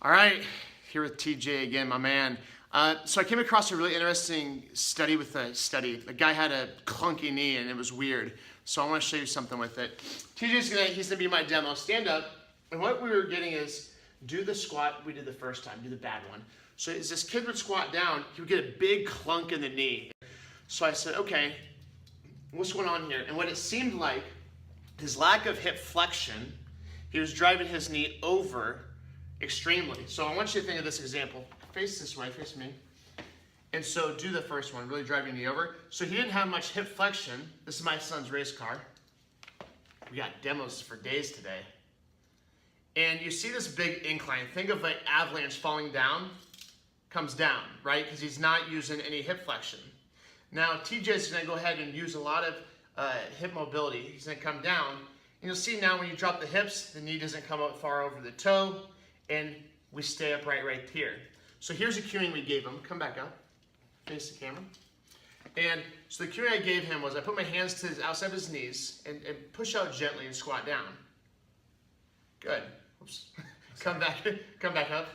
All right, here with TJ again, my man. So I came across a really interesting study with a study. The guy had a clunky knee and it was weird. So I want to show you something with it. He's gonna be my demo. Stand up, and what we were getting is do the squat we did the first time, do the bad one. So as this kid would squat down, he would get a big clunk in the knee. So I said, okay, what's going on here? And what it seemed like, his lack of hip flexion, he was driving his knee over extremely. So I want you to think of this example. Face this way, face me. And so do the first one, really drive your knee over. So he didn't have much hip flexion. This is my son's race car. We got demos for days today. And you see this big incline. Think of an avalanche falling down, comes down, right? Because he's not using any hip flexion. Now TJ's gonna go ahead and use a lot of hip mobility. He's gonna come down. And you'll see now when you drop the hips, the knee doesn't come up far over the toe, and we stay upright right here. So here's a cueing we gave him. Come back up, face the camera. And so the cueing I gave him was I put my hands to the outside of his knees and push out gently and squat down. Good. Oops. Come back up.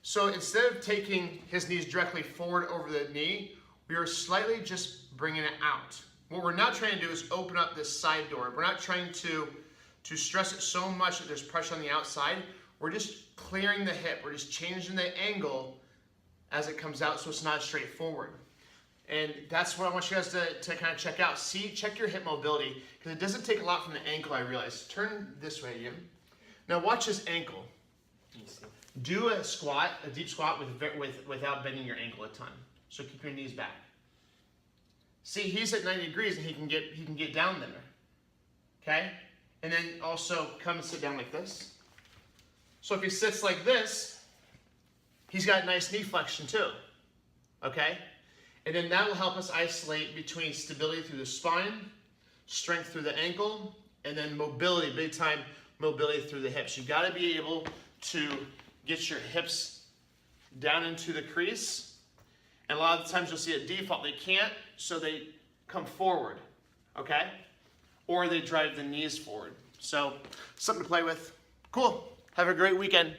So instead of taking his knees directly forward over the knee, we are slightly just bringing it out. What we're not trying to do is open up this side door. We're not trying to stress it so much that there's pressure on the outside. We're just clearing the hip. We're just changing the angle as it comes out so it's not straightforward. And that's what I want you guys to kind of check out. Check your hip mobility, because it doesn't take a lot from the ankle, I realize. Turn this way again. Now watch his ankle. Do a squat, a deep squat without bending your ankle a ton. So keep your knees back. See, he's at 90 degrees and he can get down there. Okay? And then also come and sit down like this. So if he sits like this, he's got nice knee flexion too. Okay? And then that will help us isolate between stability through the spine, strength through the ankle, and then mobility, big time mobility through the hips. You've got to be able to get your hips down into the crease. And a lot of the times you'll see at default they can't, so they come forward, okay? Or they drive the knees forward. So something to play with. Cool. Have a great weekend.